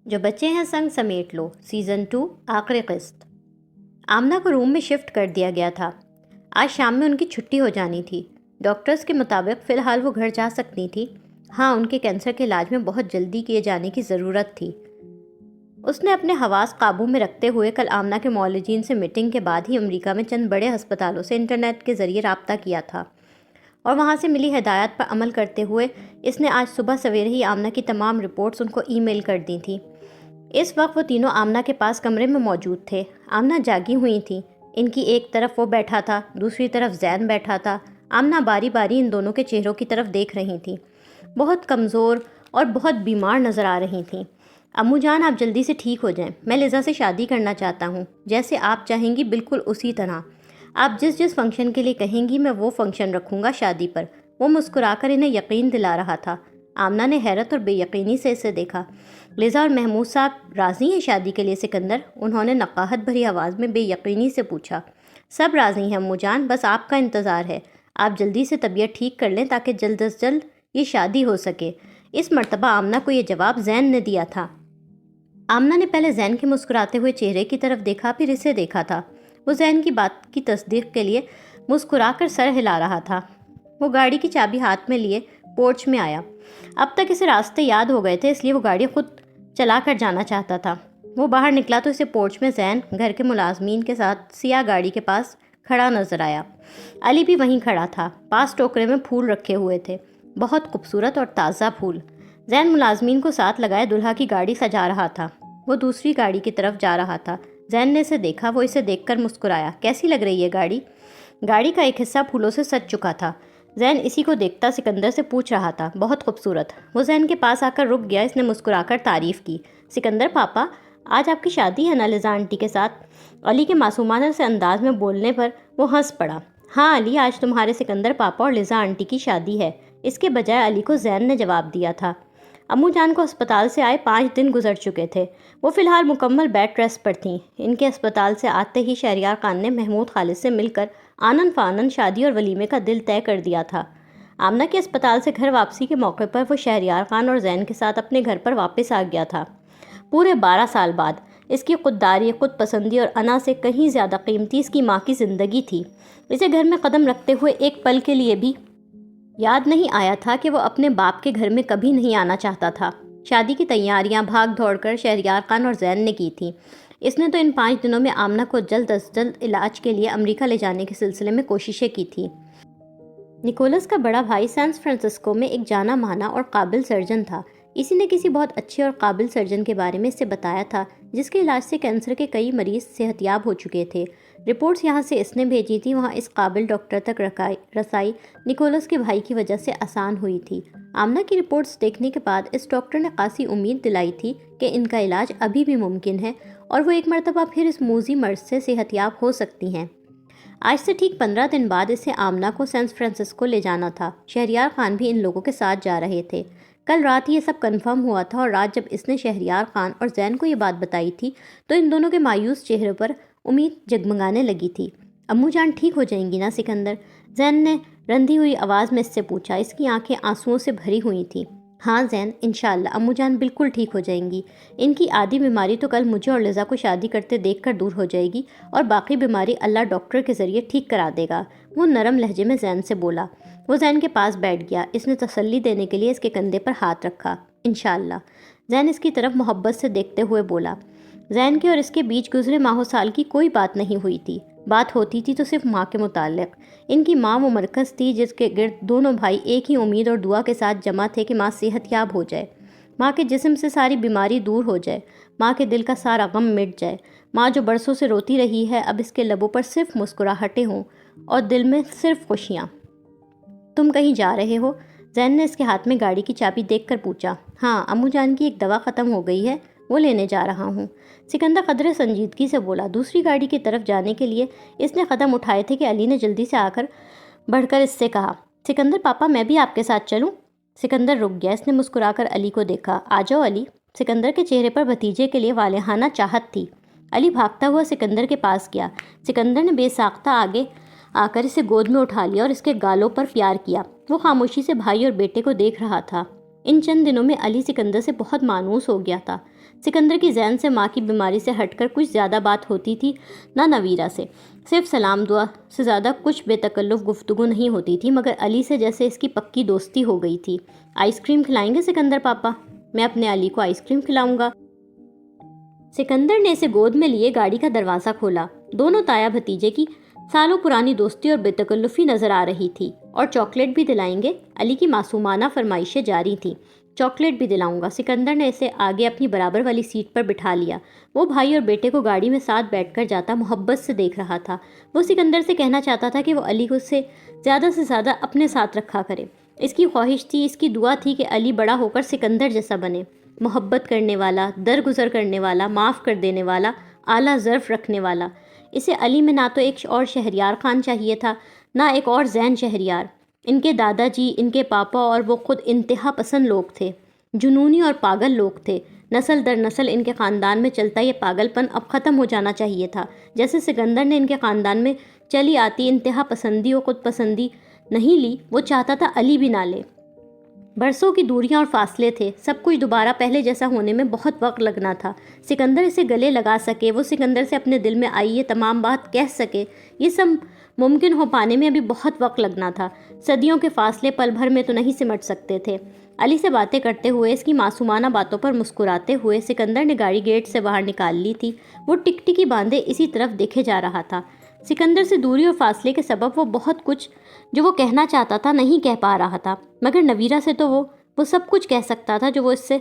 جو بچے ہیں سنگ سمیٹ لو سیزن 2 آخری قسط۔ آمنہ کو روم میں شفٹ کر دیا گیا تھا۔ آج شام میں ان کی چھٹی ہو جانی تھی۔ ڈاکٹرز کے مطابق فی الحال وہ گھر جا سکتی تھی۔ ہاں، ان کے کینسر کے علاج میں بہت جلدی کیے جانے کی ضرورت تھی۔ اس نے اپنے حواس قابو میں رکھتے ہوئے کل آمنہ کے معالجین سے میٹنگ کے بعد ہی امریکہ میں چند بڑے ہسپتالوں سے انٹرنیٹ کے ذریعے رابطہ کیا تھا، اور وہاں سے ملی ہدایات پر عمل کرتے ہوئے اس نے آج صبح سویرے ہی آمنہ کی تمام رپورٹس ان کو ای میل کر دی تھیں۔ اس وقت وہ تینوں آمنہ کے پاس کمرے میں موجود تھے۔ آمنہ جاگی ہوئی تھیں۔ ان کی ایک طرف وہ بیٹھا تھا، دوسری طرف زین بیٹھا تھا۔ آمنہ باری باری ان دونوں کے چہروں کی طرف دیکھ رہی تھیں۔ بہت کمزور اور بہت بیمار نظر آ رہی تھیں۔ امو جان، آپ جلدی سے ٹھیک ہو جائیں۔ میں لیزا سے شادی کرنا چاہتا ہوں، جیسے آپ چاہیں گی بالکل اسی طرح۔ آپ جس فنکشن کے لیے کہیں گی میں وہ فنکشن رکھوں گا شادی پر۔ وہ مسکرا کر انہیں یقین دلا رہا تھا۔ آمنہ نے حیرت اور بے یقینی سے اسے دیکھا۔ لیزا اور محمود صاحب راضی ہیں شادی کے لیے سکندر؟ انہوں نے نقاہت بھری آواز میں بے یقینی سے پوچھا۔ سب راضی ہیں امو جان، بس آپ کا انتظار ہے۔ آپ جلدی سے طبیعت ٹھیک کر لیں تاکہ جلد از جلد یہ شادی ہو سکے۔ اس مرتبہ آمنہ کو یہ جواب زین نے دیا تھا۔ آمنہ نے پہلے زین کے مسکراتے ہوئے چہرے کی طرف دیکھا، پھر اسے دیکھا تھا۔ وہ زین کی بات کی تصدیق کے لیے مسکرا کر سر ہلا رہا تھا۔ وہ گاڑی کی چابی ہاتھ میں لیے پورچ میں آیا۔ اب تک اسے راستے یاد ہو گئے تھے، اس لیے وہ گاڑی خود چلا کر جانا چاہتا تھا۔ وہ باہر نکلا تو اسے پورچ میں زین گھر کے ملازمین کے ساتھ سیاہ گاڑی کے پاس کھڑا نظر آیا۔ علی بھی وہیں کھڑا تھا۔ پاس ٹوکرے میں پھول رکھے ہوئے تھے، بہت خوبصورت اور تازہ پھول۔ زین ملازمین کو ساتھ لگائے دلہا کی گاڑی سجا رہا تھا۔ وہ دوسری گاڑی کی طرف جا رہا تھا۔ زین نے اسے دیکھا، وہ اسے دیکھ کر مسکرایا۔ کیسی لگ رہی ہے گاڑی؟ گاڑی کا ایک حصہ پھولوں سے سج چکا تھا۔ زین اسی کو دیکھتا سکندر سے پوچھ رہا تھا۔ بہت خوبصورت۔ وہ زین کے پاس آ کر رک گیا۔ اس نے مسکرا کر تعریف کی۔ سکندر پاپا، آج آپ کی شادی ہے نا لیزا آنٹی کے ساتھ؟ علی کے معصومانہ سے انداز میں بولنے پر وہ ہنس پڑا۔ ہاں علی، آج تمہارے سکندر پاپا اور لیزا آنٹی کی شادی ہے۔ اس کے بجائے علی کو زین نے جواب دیا تھا۔ امو جان کو اسپتال سے آئے 5 دن گزر چکے تھے۔ وہ فی الحال مکمل بیڈ ریسٹ پر تھیں۔ ان کے اسپتال سے آتے ہی شہریار خان نے محمود خالد سے مل کر آنن فانن شادی اور ولیمے کا دل طے کر دیا تھا۔ آمنہ کے اسپتال سے گھر واپسی کے موقع پر وہ شہریار خان اور زین کے ساتھ اپنے گھر پر واپس آ گیا تھا۔ پورے 12 سال بعد اس کی خودداری، خود پسندی اور انا سے کہیں زیادہ قیمتی اس کی ماں کی زندگی تھی۔ اسے گھر میں قدم رکھتے ہوئے ایک پل کے لیے بھی یاد نہیں آیا تھا کہ وہ اپنے باپ کے گھر میں کبھی نہیں آنا چاہتا تھا۔ شادی کی تیاریاں بھاگ دوڑ کر شہریار خان اور زین نے کی تھیں۔ اس نے تو ان 5 دنوں میں آمنہ کو جلد از جلد علاج کے لیے امریکہ لے جانے کے سلسلے میں کوششیں کی تھیں۔ نکولس کا بڑا بھائی سان فرانسسکو میں ایک جانا مانا اور قابل سرجن تھا۔ اسی نے کسی بہت اچھے اور قابل سرجن کے بارے میں اسے بتایا تھا، جس کے علاج سے کینسر کے کئی مریض صحت یاب ہو چکے تھے۔ رپورٹس یہاں سے اس نے بھیجی تھی، وہاں اس قابل ڈاکٹر تک رسائی نکولس کے بھائی کی وجہ سے آسان ہوئی تھی۔ آمنہ کی رپورٹس دیکھنے کے بعد اس ڈاکٹر نے خاصی امید دلائی تھی کہ ان کا علاج ابھی بھی ممکن ہے اور وہ ایک مرتبہ پھر اس موذی مرض سے صحت یاب ہو سکتی ہیں۔ آج سے ٹھیک 15 دن بعد اسے آمنہ کو سان فرانسسکو لے جانا تھا۔ شہریار خان بھی ان لوگوں کے ساتھ جا رہے تھے۔ کل رات یہ سب کنفرم ہوا تھا، اور رات جب اس نے شہریار خان اور زین کو یہ بات بتائی تھی تو ان دونوں کے مایوس چہرے پر امید جگمگانے لگی تھی۔ امو جان ٹھیک ہو جائیں گی نا سکندر؟ زین نے رندھی ہوئی آواز میں اس سے پوچھا۔ اس کی آنکھیں آنسوؤں سے بھری ہوئی تھیں۔ ہاں زین، انشاءاللہ امو جان بالکل ٹھیک ہو جائیں گی۔ ان کی آدھی بیماری تو کل مجھے اور لیزا کو شادی کرتے دیکھ کر دور ہو جائے گی، اور باقی بیماری اللہ ڈاکٹر کے ذریعے ٹھیک کرا دے گا۔ وہ نرم لہجے میں زین سے بولا۔ وہ زین کے پاس بیٹھ گیا۔ اس نے تسلی دینے کے لیے اس کے کندھے پر ہاتھ رکھا۔ انشاءاللہ۔ زین اس کی طرف محبت سے دیکھتے ہوئے بولا۔ زین کے اور اس کے بیچ گزرے ماہ و سال کی کوئی بات نہیں ہوئی تھی۔ بات ہوتی تھی تو صرف ماں کے متعلق۔ ان کی ماں وہ مرکز تھی جس کے گرد دونوں بھائی ایک ہی امید اور دعا کے ساتھ جمع تھے کہ ماں صحت یاب ہو جائے، ماں کے جسم سے ساری بیماری دور ہو جائے، ماں کے دل کا سارا غم مٹ جائے، ماں جو برسوں سے روتی رہی ہے اب اس کے لبوں پر صرف مسکراہٹیں ہوں اور دل میں صرف خوشیاں۔ تم کہیں جا رہے ہو؟ زین نے اس کے ہاتھ میں گاڑی کی چابی دیکھ کر پوچھا۔ ہاں، امو جان کی ایک دوا ختم ہو گئی ہے، وہ لینے جا رہا ہوں، سکندر قدرے سنجیدگی سے بولا۔ دوسری گاڑی کی طرف جانے کے لیے اس نے قدم اٹھائے تھے کہ علی نے جلدی سے آ کر بڑھ کر اس سے کہا، سکندر پاپا میں بھی آپ کے ساتھ چلوں؟ سکندر رک گیا۔ اس نے مسکرا کر علی کو دیکھا۔ آ جاؤ علی۔ سکندر کے چہرے پر بھتیجے کے لیے والہانہ چاہت تھی۔ علی بھاگتا ہوا سکندر کے پاس گیا۔ سکندر نے بے ساختہ آگے آ کر اسے گود میں اٹھا لیا اور اس کے گالوں پر پیار کیا۔ وہ خاموشی سے بھائی اور بیٹے کو دیکھ رہا تھا۔ ان چند دنوں میں علی سکندر سے بہت مانوس ہو گیا تھا۔ سکندر کی ذہن سے ماں کی بیماری سے ہٹ کر کچھ زیادہ بات ہوتی تھی نہ نویرہ سے، صرف سلام دعا سے زیادہ کچھ بے تکلف گفتگو نہیں ہوتی تھی، مگر علی سے جیسے اس کی پکی دوستی ہو گئی تھی۔ آئس کریم کھلائیں گے سکندر پاپا؟ میں اپنے علی کو آئس کریم کھلاؤں گا۔ سکندر نے اسے گود میں لیے گاڑی کا دروازہ کھولا۔ دونوں تایا بھتیجے کی سالوں پرانی دوستی اور بے تکلفی نظر آ رہی تھی۔ اور چاکلیٹ بھی دلائیں گے؟ علی کی معصومانہ فرمائشیں جاری تھیں۔ چاکلیٹ بھی دلاؤں گا۔ سکندر نے اسے آگے اپنی برابر والی سیٹ پر بٹھا لیا۔ وہ بھائی اور بیٹے کو گاڑی میں ساتھ بیٹھ کر جاتا محبت سے دیکھ رہا تھا۔ وہ سکندر سے کہنا چاہتا تھا کہ وہ علی کو سے زیادہ اپنے ساتھ رکھا کرے۔ اس کی خواہش تھی، اس کی دعا تھی کہ علی بڑا ہو کر سکندر جیسا بنے، محبت کرنے والا، درگزر کرنے والا، معاف کر دینے والا، اعلیٰ ظرف رکھنے والا۔ اسے علی میں نہ تو ایک اور شہریار خان چاہیے تھا، نہ ایک اور زین شہریار۔ ان کے دادا جی، ان کے پاپا اور وہ خود انتہا پسند لوگ تھے، جنونی اور پاگل لوگ تھے۔ نسل در نسل ان کے خاندان میں چلتا یہ پاگل پن اب ختم ہو جانا چاہیے تھا۔ جیسے سکندر نے ان کے خاندان میں چلی آتی انتہا پسندی اور خود پسندی نہیں لی، وہ چاہتا تھا علی بھی نہ لے۔ برسوں کی دوریاں اور فاصلے تھے، سب کچھ دوبارہ پہلے جیسا ہونے میں بہت وقت لگنا تھا۔ سکندر اسے گلے لگا سکے، وہ سکندر سے اپنے دل میں آئی یہ تمام بات کہہ سکے، یہ سب ممکن ہو پانے میں ابھی بہت وقت لگنا تھا۔ صدیوں کے فاصلے پل بھر میں تو نہیں سمٹ سکتے تھے۔ علی سے باتیں کرتے ہوئے، اس کی معصومانہ باتوں پر مسکراتے ہوئے سکندر نے گاڑی گیٹ سے باہر نکال لی تھی۔ وہ ٹکٹکی باندھے اسی طرف دیکھے جا رہا تھا۔ سکندر سے دوری اور فاصلے کے سبب وہ بہت کچھ جو وہ کہنا چاہتا تھا نہیں کہہ پا رہا تھا، مگر نویرہ سے تو وہ سب کچھ کہہ سکتا تھا جو وہ اس سے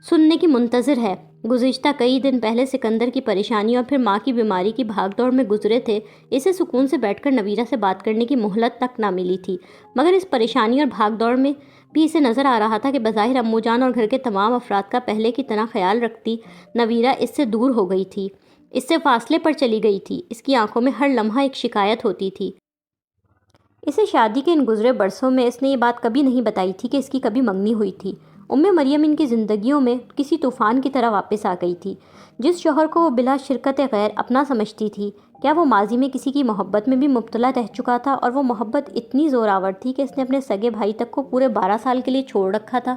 سننے کی منتظر ہے۔ گزشتہ کئی دن پہلے سکندر کی پریشانی اور پھر ماں کی بیماری کی بھاگ دوڑ میں گزرے تھے۔ اسے سکون سے بیٹھ کر نویرہ سے بات کرنے کی مہلت تک نہ ملی تھی، مگر اس پریشانی اور بھاگ دوڑ میں بھی اسے نظر آ رہا تھا کہ بظاہر امو جان اور گھر کے تمام افراد کا پہلے کی طرح خیال رکھتی نویرہ اس سے دور ہو گئی تھی، اس سے فاصلے پر چلی گئی تھی۔ اس کی آنکھوں میں ہر لمحہ ایک شکایت ہوتی تھی۔ اسے شادی کے ان گزرے برسوں میں اس نے یہ بات کبھی نہیں بتائی تھی کہ اس کی کبھی منگنی ہوئی تھی۔ مریم ان کی زندگیوں میں کسی طوفان کی طرح واپس آ گئی تھی۔ جس شوہر کو وہ بلا شرکت غیر اپنا سمجھتی تھی، کیا وہ ماضی میں کسی کی محبت میں بھی مبتلا رہ چکا تھا؟ اور وہ محبت اتنی زوراور تھی کہ اس نے اپنے سگے بھائی تک کو پورے 12 سال کے لیے چھوڑ رکھا تھا۔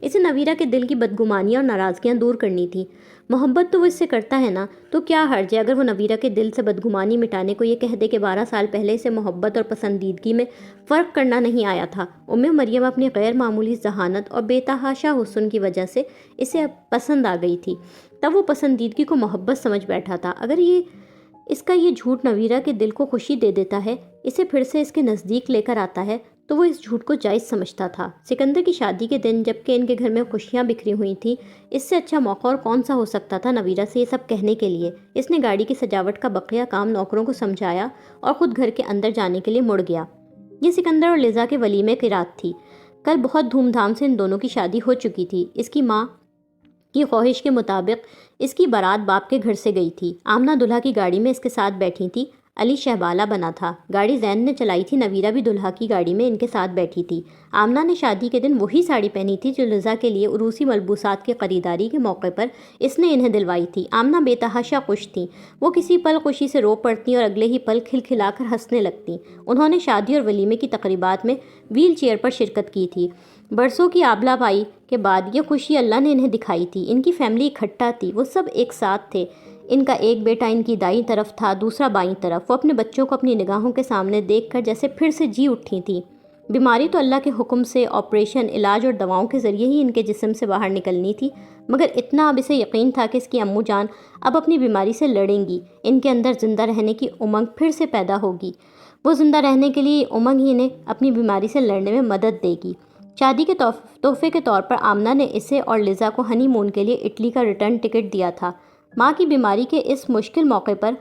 اسے نویرہ کے دل کی بدگمانیاں اور ناراضگیاں دور کرنی تھی۔ محبت تو وہ اس سے کرتا ہے نا، تو کیا حرج ہے اگر وہ نویرہ کے دل سے بدگمانی مٹانے کو یہ کہہ دے کہ 12 سال پہلے اسے محبت اور پسندیدگی میں فرق کرنا نہیں آیا تھا۔ مریم اپنی غیر معمولی ذہانت اور بے تحاشا حسن کی وجہ سے اسے پسند آ گئی تھی، تب وہ پسندیدگی کو محبت سمجھ بیٹھا تھا۔ اگر اس کا یہ جھوٹ نویرہ کے دل کو خوشی دے دیتا ہے، اسے پھر سے اس کے نزدیک لے کر آتا ہے، تو وہ اس جھوٹ کو جائز سمجھتا تھا۔ سکندر کی شادی کے دن جبکہ ان کے گھر میں خوشیاں بکھری ہوئی تھیں، اس سے اچھا موقع اور کون سا ہو سکتا تھا نویرہ سے یہ سب کہنے کے لیے۔ اس نے گاڑی کی سجاوٹ کا بقیہ کام نوکروں کو سمجھایا اور خود گھر کے اندر جانے کے لیے مڑ گیا۔ یہ سکندر اور لیزا کے ولیمے کی رات تھی۔ کل بہت دھوم دھام سے ان دونوں کی شادی ہو چکی تھی۔ اس کی ماں کی خواہش کے مطابق اس کی بارات باپ کے گھر سے گئی تھی۔ آمنہ دلہا کی گاڑی میں اس کے ساتھ بیٹھی تھی، علی شہبالہ بنا تھا۔ گاڑی زین نے چلائی تھی، نویرہ بھی دلہا کی گاڑی میں ان کے ساتھ بیٹھی تھی۔ آمنہ نے شادی کے دن وہی ساڑی پہنی تھی جو لیزا کے لیے عروسی ملبوسات کی خریداری کے موقع پر اس نے انہیں دلوائی تھی۔ آمنہ بے تحاشا خوش تھیں، وہ کسی پل خوشی سے رو پڑتیں اور اگلے ہی پل کھلکھلا کر ہنسنے لگتیں۔ انہوں نے شادی اور ولیمے کی تقریبات میں ویل چیئر پر شرکت کی تھی۔ برسوں کی آبلا پائی کے بعد یہ خوشی اللہ نے انہیں دکھائی تھی۔ ان کی فیملی اکٹھا تھی، وہ سب ایک ساتھ تھے۔ ان کا ایک بیٹا ان کی دائیں طرف تھا، دوسرا بائیں طرف۔ وہ اپنے بچوں کو اپنی نگاہوں کے سامنے دیکھ کر جیسے پھر سے جی اٹھی تھیں۔ بیماری تو اللہ کے حکم سے آپریشن، علاج اور دواؤں کے ذریعے ہی ان کے جسم سے باہر نکلنی تھی، مگر اتنا اب اسے یقین تھا کہ اس کی امو جان اب اپنی بیماری سے لڑیں گی، ان کے اندر زندہ رہنے کی امنگ پھر سے پیدا ہوگی۔ وہ زندہ رہنے کے لیے امنگ ہی انہیں اپنی بیماری سے لڑنے میں مدد دے گی۔ شادی کے تحفے کے طور پر آمنہ نے اسے اور لیزا کو ہنی مون کے لیے اٹلی کا ریٹرن ٹکٹ دیا تھا۔ ماں کی بیماری کے اس مشکل موقع پر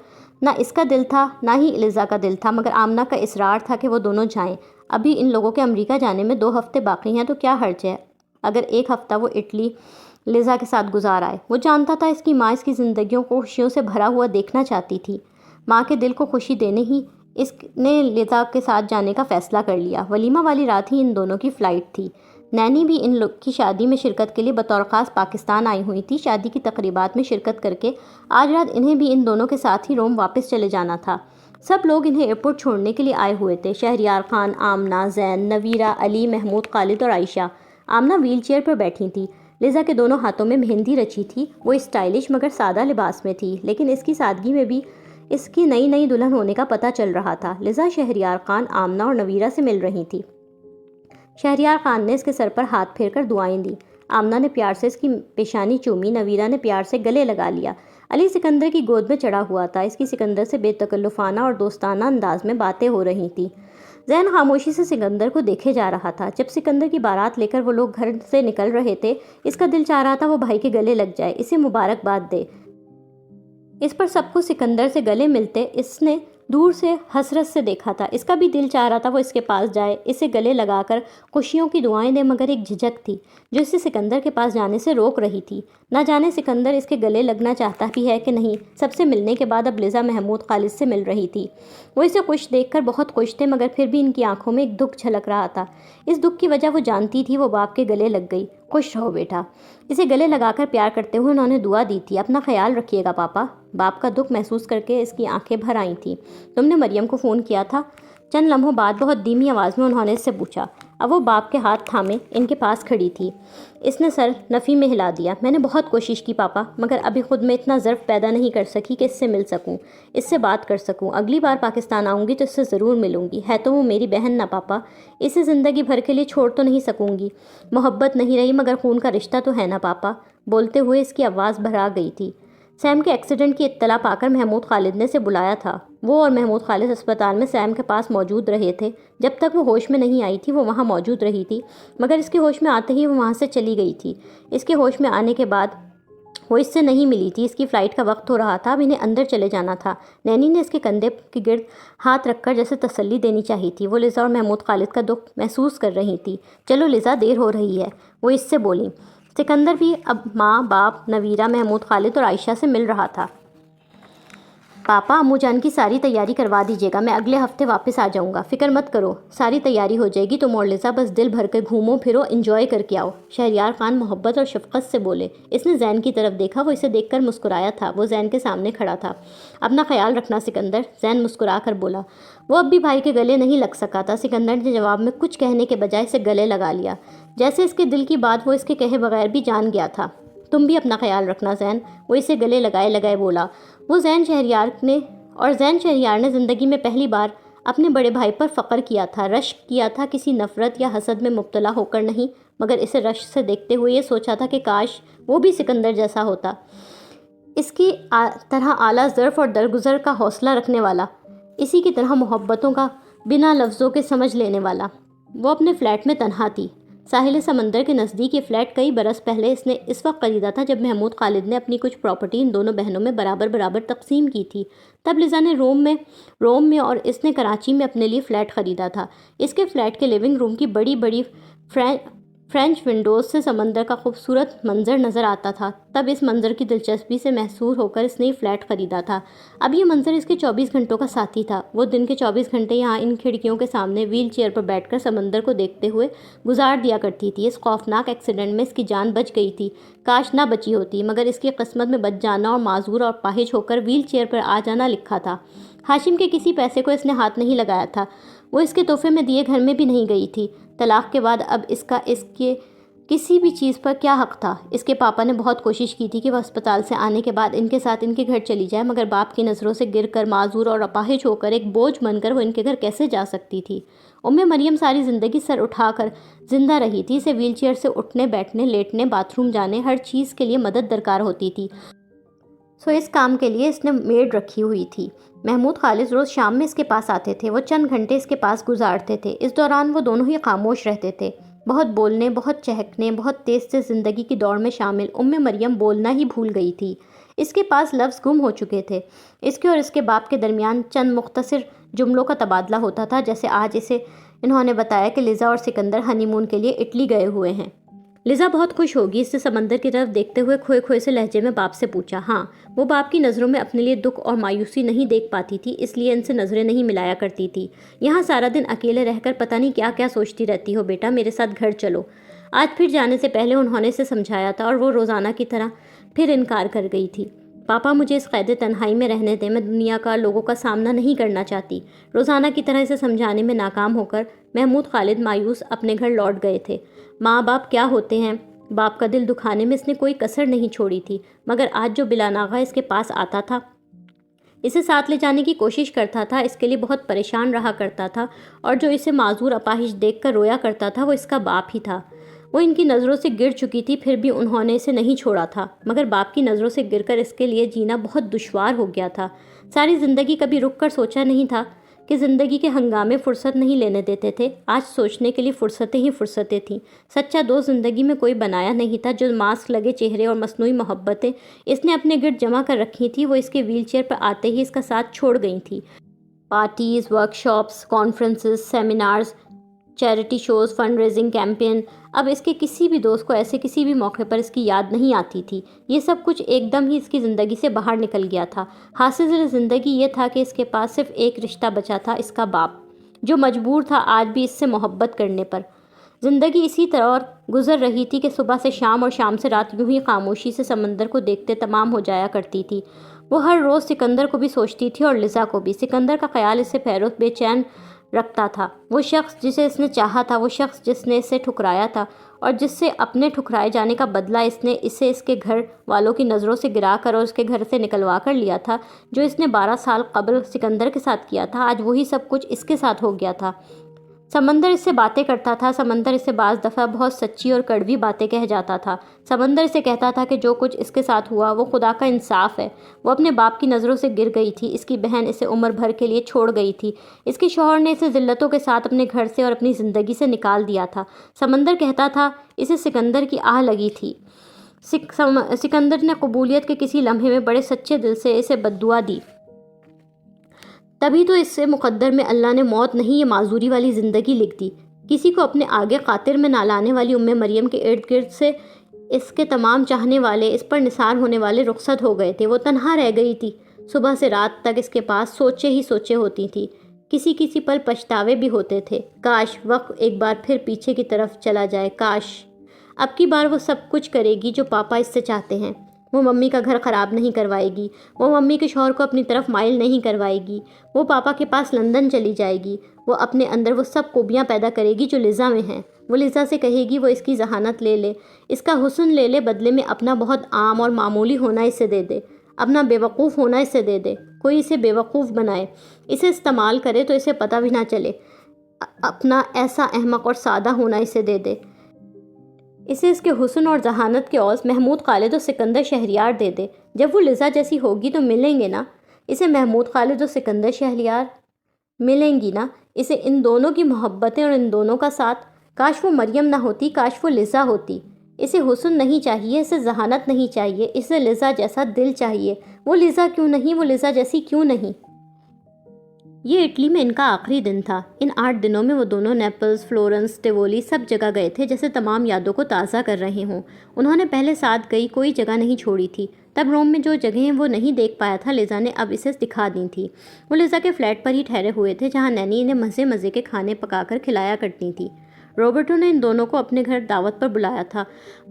نہ اس کا دل تھا نہ ہی لیزا کا دل تھا، مگر آمنہ کا اصرار تھا کہ وہ دونوں جائیں۔ ابھی ان لوگوں کے امریکہ جانے میں 2 ہفتے باقی ہیں، تو کیا حرج ہے اگر 1 ہفتہ وہ اٹلی لیزا کے ساتھ گزار آئے۔ وہ جانتا تھا اس کی ماں اس کی زندگیوں کو خوشیوں سے بھرا ہوا دیکھنا چاہتی تھی۔ ماں کے دل کو خوشی دینے ہی اس نے لیزا کے ساتھ جانے کا فیصلہ کر لیا۔ ولیمہ والی رات ہی ان دونوں کی فلائٹ تھی۔ نینی بھی ان لوگ کی شادی میں شرکت کے لیے بطور خاص پاکستان آئی ہوئی تھی۔ شادی کی تقریبات میں شرکت کر کے آج رات انہیں بھی ان دونوں کے ساتھ ہی روم واپس چلے جانا تھا۔ سب لوگ انہیں ایئرپورٹ چھوڑنے کے لیے آئے ہوئے تھے، شہریار خان، آمنہ، زین، نویرہ، علی، محمود، خالد اور عائشہ۔ آمنہ ویل چیئر پر بیٹھی تھی، لیزا کے دونوں ہاتھوں میں مہندی رچی تھی۔ وہ اسٹائلش مگر سادہ لباس میں تھی، لیکن اس کی سادگی میں بھی اس کی نئی دلہن ہونے کا پتہ چل رہا تھا۔ لیزا شہریار خان، آمنہ اور نویرہ سے مل رہی تھی۔ شہریار خان نے اس کے سر پر ہاتھ پھیر کر دعائیں دیں۔ آمنہ نے پیار سے اس کی پیشانی چومی، نویرہ نے پیار سے گلے لگا لیا۔ علی سکندر کی گود میں چڑھا ہوا تھا، اس کی سکندر سے بے تکلفانہ اور دوستانہ انداز میں باتیں ہو رہی تھیں۔ زین خاموشی سے سکندر کو دیکھے جا رہا تھا۔ جب سکندر کی بارات لے کر وہ لوگ گھر سے نکل رہے تھے، اس کا دل چاہ رہا تھا وہ بھائی کے گلے لگ جائے، اسے مبارکباد دے۔ اس پر سب کو سکندر سے گلے ملتے اس نے دور سے حسرت سے دیکھا تھا۔ اس کا بھی دل چاہ رہا تھا وہ اس کے پاس جائے، اسے گلے لگا کر خوشیوں کی دعائیں دے، مگر ایک جھجک تھی جو اسے سکندر کے پاس جانے سے روک رہی تھی۔ نہ جانے سکندر اس کے گلے لگنا چاہتا بھی ہے کہ نہیں۔ سب سے ملنے کے بعد اب لیزا محمود خالد سے مل رہی تھی۔ وہ اسے خوش دیکھ کر بہت خوش تھے، مگر پھر بھی ان کی آنکھوں میں ایک دکھ چھلک رہا تھا۔ اس دکھ کی وجہ وہ جانتی تھی، وہ باپ کے گلے لگ گئی۔ خوش رہو بیٹا۔ اسے گلے لگا کر پیار کرتے ہوئے انہوں نے دعا دی تھی، اپنا خیال رکھیے گا پاپا۔ باپ کا دکھ محسوس کر کے اس کی آنکھیں بھر آئی تھیں۔ تم نے مریم کو فون کیا تھا؟ چند لمحوں بعد بہت دھیمی آواز میں انہوں نے اس سے پوچھا۔ اب وہ باپ کے ہاتھ تھامے ان کے پاس کھڑی تھی۔ اس نے سر نفی میں ہلا دیا۔ میں نے بہت کوشش کی پاپا، مگر ابھی خود میں اتنا ظرف پیدا نہیں کر سکی کہ اس سے مل سکوں، اس سے بات کر سکوں۔ اگلی بار پاکستان آؤں گی تو اس سے ضرور ملوں گی۔ ہے تو وہ میری بہن نا پاپا، اسے زندگی بھر کے لیے چھوڑ تو نہیں سکوں گی۔ محبت نہیں رہی مگر خون کا رشتہ تو ہے نا پاپا۔ بولتے ہوئے اس کی آواز بھرا گئی تھی۔ سیم کے ایکسیڈنٹ کی اطلاع پا کر محمود خالد نے اسے بلایا تھا۔ وہ اور محمود خالد اسپتال میں سیم کے پاس موجود رہے تھے۔ جب تک وہ ہوش میں نہیں آئی تھی وہ وہاں موجود رہی تھی، مگر اس کے ہوش میں آتے ہی وہ وہاں سے چلی گئی تھی۔ اس کے ہوش میں آنے کے بعد وہ اس سے نہیں ملی تھی۔ اس کی فلائٹ کا وقت ہو رہا تھا، اب انہیں اندر چلے جانا تھا۔ نینی نے اس کے کندھے کے گرد ہاتھ رکھ کر جیسے تسلی دینی چاہی تھی۔ وہ لیزا اور محمود خالد کا دکھ محسوس کر رہی تھی۔ چلو لیزا، دیر ہو رہی ہے، وہ اس سے بولیں۔ سکندر بھی اب ماں، باپ، نویرہ، محمود خالد اور عائشہ سے مل رہا تھا۔ پاپا، امو جان کی ساری تیاری کروا دیجیے گا، میں اگلے ہفتے واپس آ جاؤں گا، فکر مت کرو، ساری تیاری ہو جائے گی، تم اور لیزا بس دل بھر کے گھومو پھرو، انجوائے کر کے آؤ، شہریار خان محبت اور شفقت سے بولے۔ اس نے زین کی طرف دیکھا، وہ اسے دیکھ کر مسکرایا تھا۔ وہ زین کے سامنے کھڑا تھا۔ اپنا خیال رکھنا سکندر، زین مسکرا کر بولا۔ وہ اب بھی بھائی کے گلے نہیں لگ سکا تھا۔ سکندر نے جواب میں کچھ کہنے کے بجائے اسے گلے لگا لیا، جیسے اس کے دل کی بات وہ اس کے کہے بغیر بھی جان گیا تھا۔ تم بھی اپنا خیال رکھنا زین، وہ اسے گلے لگائے بولا۔ زین شہریار نے زندگی میں پہلی بار اپنے بڑے بھائی پر فخر کیا تھا، رشک کیا تھا، کسی نفرت یا حسد میں مبتلا ہو کر نہیں، مگر اسے رشک سے دیکھتے ہوئے یہ سوچا تھا کہ کاش وہ بھی سکندر جیسا ہوتا، اس کی طرح اعلیٰ ظرف اور درگزر کا حوصلہ رکھنے والا، اسی کی طرح محبتوں کا بنا لفظوں کے سمجھ لینے والا۔ وہ اپنے فلیٹ میں تنہا تھی، ساحل سمندر کے نزدیک۔ یہ فلیٹ کئی برس پہلے اس نے اس وقت خریدا تھا جب محمود خالد نے اپنی کچھ پراپرٹی ان دونوں بہنوں میں برابر تقسیم کی تھی۔ تب لیزا نے روم میں اور اس نے کراچی میں اپنے لیے فلیٹ خریدا تھا۔ اس کے فلیٹ کے لیونگ روم کی بڑی فرینچ ونڈوز سے سمندر کا خوبصورت منظر نظر آتا تھا۔ تب اس منظر کی دلچسپی سے محصور ہو کر اس نے یہ فلیٹ خریدا تھا۔ اب یہ منظر اس کے 24 گھنٹوں کا ساتھی تھا۔ وہ دن کے 24 گھنٹے یہاں ان کھڑکیوں کے سامنے ویل چیئر پر بیٹھ کر سمندر کو دیکھتے ہوئے گزار دیا کرتی تھی۔ اس خوفناک ایکسیڈنٹ میں اس کی جان بچ گئی تھی، کاش نہ بچی ہوتی، مگر اس کی قسمت میں بچ جانا اور معذور اور اپاہج ہو کر ویل چیئر پر آ جانا لکھا تھا۔ ہاشم کے کسی پیسے کو اس نے ہاتھ نہیں لگایا تھا، وہ اس کے تحفے میں دیے گھر میں بھی نہیں گئی تھی۔ طلاق کے بعد اب اس کا اس کے کسی بھی چیز پر کیا حق تھا؟ اس کے پاپا نے بہت کوشش کی تھی کہ وہ اسپتال سے آنے کے بعد ان کے ساتھ ان کے گھر چلی جائے، مگر باپ کی نظروں سے گر کر، معذور اور اپاہج ہو کر، ایک بوجھ بن کر وہ ان کے گھر کیسے جا سکتی تھی؟ مریم ساری زندگی سر اٹھا کر زندہ رہی تھی، اسے ویل چیئر سے اٹھنے، بیٹھنے، لیٹنے، باتھ روم جانے، ہر چیز کے لیے مدد درکار ہوتی تھی۔ اس کام کے لیے اس نے میڈ رکھی ہوئی تھی۔ محمود خالد روز شام میں اس کے پاس آتے تھے، وہ چند گھنٹے اس کے پاس گزارتے تھے۔ اس دوران وہ دونوں ہی خاموش رہتے تھے، بہت بولنے، بہت چہکنے، بہت تیز سے زندگی کی دوڑ میں شامل۔ مریم بولنا ہی بھول گئی تھی، اس کے پاس لفظ گم ہو چکے تھے۔ اس کے اور اس کے باپ کے درمیان چند مختصر جملوں کا تبادلہ ہوتا تھا، جیسے آج اسے انہوں نے بتایا کہ لیزا اور سکندر ہنی مون کے لیے اٹلی گئے ہوئے ہیں۔ لیزا بہت خوش ہوگی، اس سے سمندر کی طرف دیکھتے ہوئے کھوئے سے لہجے میں باپ سے پوچھا۔ ہاں، وہ باپ کی نظروں میں اپنے لیے دکھ اور مایوسی نہیں دیکھ پاتی تھی، اس لیے ان سے نظریں نہیں ملایا کرتی تھی۔ یہاں سارا دن اکیلے رہ کر پتہ نہیں کیا کیا سوچتی رہتی ہو بیٹا، میرے ساتھ گھر چلو۔ آج پھر جانے سے پہلے انہوں نے اسے سمجھایا تھا اور وہ روزانہ کی طرح پھر انکار کر گئی تھی۔ پاپا مجھے اس قید تنہائی میں رہنے دیں، میں دنیا کا لوگوں کا سامنا نہیں کرنا چاہتی۔ روزانہ کی طرح اسے سمجھانے میں ناکام ہو کر محمود خالد مایوس اپنے گھر لوٹ گئے تھے۔ ماں باپ کیا ہوتے ہیں؟ باپ کا دل دکھانے میں اس نے کوئی کسر نہیں چھوڑی تھی، مگر آج جو بلا ناغہ اس کے پاس آتا تھا، اسے ساتھ لے جانے کی کوشش کرتا تھا، اس کے لیے بہت پریشان رہا کرتا تھا، اور جو اسے معذور اپاہج دیکھ کر رویا کرتا تھا وہ اس کا باپ ہی تھا۔ وہ ان کی نظروں سے گر چکی تھی، پھر بھی انہوں نے اسے نہیں چھوڑا تھا، مگر باپ کی نظروں سے گر کر اس کے لیے جینا بہت دشوار ہو گیا تھا۔ ساری زندگی کبھی رک کر سوچا نہیں تھا کہ زندگی کے ہنگامے فرصت نہیں لینے دیتے تھے، آج سوچنے کے لیے فرصتیں ہی فرصتیں تھیں۔ سچا دوست زندگی میں کوئی بنایا نہیں تھا۔ جو ماسک لگے چہرے اور مصنوعی محبتیں اس نے اپنے گرد جمع کر رکھی تھیں، وہ اس کے ویل چیئر پر آتے ہی اس کا ساتھ چھوڑ گئی تھیں۔ Parties, workshops, conferences, seminars, charity shows, fund raising campaign, اب اس کے کسی بھی دوست کو ایسے کسی بھی موقع پر اس کی یاد نہیں آتی تھی۔ یہ سب کچھ ایک دم ہی اس کی زندگی سے باہر نکل گیا تھا۔ حاصل زندگی یہ تھا کہ اس کے پاس صرف ایک رشتہ بچا تھا، اس کا باپ، جو مجبور تھا آج بھی اس سے محبت کرنے پر۔ زندگی اسی طرح گزر رہی تھی کہ صبح سے شام اور شام سے رات یوں ہی خاموشی سے سمندر کو دیکھتے تمام ہو جایا کرتی تھی۔ وہ ہر روز سکندر کو بھی سوچتی تھی اور لزا کو بھی۔ سکندر کا خیال اسے پیروز بے چین رکھتا تھا۔ وہ شخص جسے اس نے چاہا تھا، وہ شخص جس نے اسے ٹھکرایا تھا، اور جس سے اپنے ٹھکرائے جانے کا بدلہ اس نے اسے اس کے گھر والوں کی نظروں سے گرا کر اور اس کے گھر سے نکلوا کر لیا تھا، جو اس نے 12 سال قبل سکندر کے ساتھ کیا تھا، آج وہی سب کچھ اس کے ساتھ ہو گیا تھا۔ سمندر اس سے باتیں کرتا تھا، سمندر اس سے بعض دفعہ بہت سچی اور کڑوی باتیں کہہ جاتا تھا۔ سمندر اسے کہتا تھا کہ جو کچھ اس کے ساتھ ہوا وہ خدا کا انصاف ہے۔ وہ اپنے باپ کی نظروں سے گر گئی تھی، اس کی بہن اسے عمر بھر کے لیے چھوڑ گئی تھی، اس کے شوہر نے اسے ذلتوں کے ساتھ اپنے گھر سے اور اپنی زندگی سے نکال دیا تھا۔ سمندر کہتا تھا اسے سکندر کی آہ لگی تھی۔ سکندر نے قبولیت کے کسی لمحے میں بڑے سچے دل سے اسے بددعا دی۔ تبھی تو اس سے مقدر میں اللہ نے موت نہیں، یہ معذوری والی زندگی لکھ دی۔ کسی کو اپنے آگے قاطر میں نہ لانے والی مریم کے ارد گرد سے اس کے تمام چاہنے والے، اس پر نثار ہونے والے رخصت ہو گئے تھے۔ وہ تنہا رہ گئی تھی۔ صبح سے رات تک اس کے پاس سوچے ہی سوچے ہوتی تھی۔ کسی پل پچھتاوے بھی ہوتے تھے۔ کاش وقت ایک بار پھر پیچھے کی طرف چلا جائے، کاش اب کی بار وہ سب کچھ کرے گی جو پاپا اس سے چاہتے ہیں۔ وہ ممی کا گھر خراب نہیں کروائے گی، وہ ممی کے شوہر کو اپنی طرف مائل نہیں کروائے گی، وہ پاپا کے پاس لندن چلی جائے گی، وہ اپنے اندر وہ سب خوبیاں پیدا کرے گی جو لزا میں ہیں۔ وہ لزا سے کہے گی وہ اس کی ذہانت لے لے، اس کا حسن لے لے، بدلے میں اپنا بہت عام اور معمولی ہونا اسے دے دے، اپنا بیوقوف ہونا اسے دے دے۔ کوئی اسے بیوقوف بنائے، اسے استعمال کرے تو اسے پتہ بھی نہ چلے، اپنا ایسا احمق اور سادہ ہونا اسے دے دے۔ اسے اس کے حسن اور ذہانت کے عوض محمود خالد اور سکندر شہریار دے دے۔ جب وہ لزا جیسی ہوگی تو ملیں گے نا اسے محمود خالد اور سکندر شہریار، ملیں گی نا اسے ان دونوں کی محبتیں اور ان دونوں کا ساتھ۔ کاش وہ مریم نہ ہوتی، کاش وہ لزا ہوتی۔ اسے حسن نہیں چاہیے، اسے ذہانت نہیں چاہیے، اسے لزا جیسا دل چاہیے۔ وہ لزا کیوں نہیں، وہ لزا جیسی کیوں نہیں؟ یہ اٹلی میں ان کا آخری دن تھا۔ ان 8 دنوں میں وہ دونوں نیپلز، فلورنس، ٹیوولی سب جگہ گئے تھے، جیسے تمام یادوں کو تازہ کر رہے ہوں۔ انہوں نے پہلے ساتھ گئی کوئی جگہ نہیں چھوڑی تھی۔ تب روم میں جو جگہیں وہ نہیں دیکھ پایا تھا، لزا نے اب اسے دکھا دی تھی۔ وہ لزا کے فلیٹ پر ہی ٹھہرے ہوئے تھے، جہاں نینی انہیں مزے مزے کے کھانے پکا کر کھلایا کرتی تھی۔ روبرٹو نے ان دونوں کو اپنے گھر دعوت پر بلایا تھا۔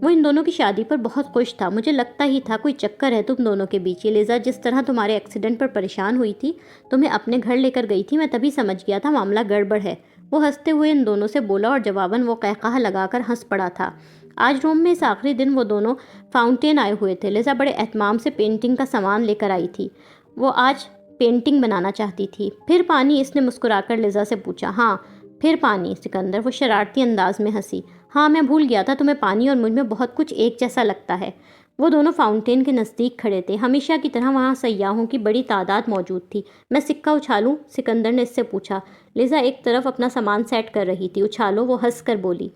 وہ ان دونوں کی شادی پر بہت خوش تھا۔ مجھے لگتا ہی تھا کوئی چکر ہے تم دونوں کے بیچ۔ یہ لزا جس طرح تمہارے ایکسیڈنٹ پر پریشان ہوئی تھی، تمہیں اپنے گھر لے کر گئی تھی، میں تبھی سمجھ گیا تھا معاملہ گڑبڑ ہے۔ وہ ہنستے ہوئے ان دونوں سے بولا اور جواباً وہ قہقہہ لگا کر ہنس پڑا تھا۔ آج روم میں اس آخری دن وہ دونوں فاؤنٹین آئے ہوئے تھے۔ لزا بڑے اہتمام سے پینٹنگ کا سامان لے کر آئی تھی۔ وہ آج پینٹنگ بنانا چاہتی تھی۔ پھر پانی؟ اس نے مسکرا کر لزا سے پوچھا۔ ہاں پھر پانی سکندر، وہ شرارتی انداز میں ہنسی۔ ہاں میں بھول گیا تھا تمہیں پانی اور مجھ میں بہت کچھ ایک جیسا لگتا ہے۔ وہ دونوں فاؤنٹین کے نزدیک کھڑے تھے۔ ہمیشہ کی طرح وہاں سیاحوں کی بڑی تعداد موجود تھی۔ میں سکہ اچھالوں؟ سکندر نے اس سے پوچھا۔ لزا ایک طرف اپنا سامان سیٹ کر رہی تھی۔ اچھالو، وہ ہنس کر بولی۔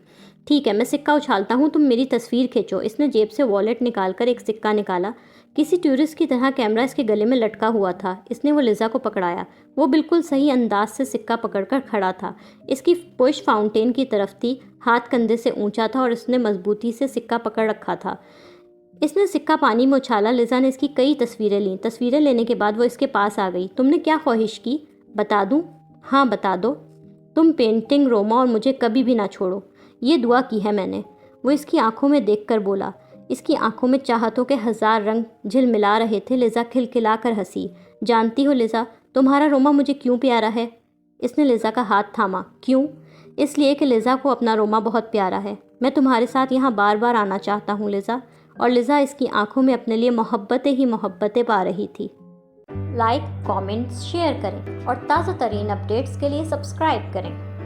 ٹھیک ہے میں سکہ اچھالتا ہوں، تم میری تصویر کھینچو۔ اس نے جیب سے والیٹ نکال کر ایک سکہ نکالا۔ کسی ٹورسٹ کی طرح کیمرہ اس کے گلے میں لٹکا ہوا تھا۔ اس نے وہ لزا کو پکڑایا۔ وہ بالکل صحیح انداز سے سکہ پکڑ کر کھڑا تھا۔ اس کی پشت فاؤنٹین کی طرف تھی، ہاتھ کندھے سے اونچا تھا اور اس نے مضبوطی سے سکہ پکڑ رکھا تھا۔ اس نے سکہ پانی میں اچھالا۔ لزا نے اس کی کئی تصویریں لیں۔ تصویریں لینے کے بعد وہ اس کے پاس آ گئی۔ تم نے کیا خواہش کی؟ بتا دوں؟ ہاں بتا دو۔ تم پینٹنگ، روما اور مجھے کبھی بھی نہ چھوڑو، یہ دعا کی ہے میں نے۔ وہ اس کی آنکھوں میں دیکھ کر بولا۔ اس کی آنکھوں میں چاہتوں کے 1000 رنگ جھلملا رہے تھے۔ لزا کھلکھلا کر ہنسی۔ جانتی ہو لزا، تمہارا روما مجھے کیوں پیارا ہے؟ اس نے لزا کا ہاتھ تھاما۔ کیوں؟ اس لیے کہ لزا کو اپنا روما بہت پیارا ہے۔ میں تمہارے ساتھ یہاں بار بار آنا چاہتا ہوں لزا۔ اور لزا اس کی آنکھوں میں اپنے لیے محبتیں ہی محبتیں پا رہی تھی۔ لائک، کامنٹس، شیئر کریں اور تازہ ترین اپڈیٹس کے لیے سبسکرائب کریں۔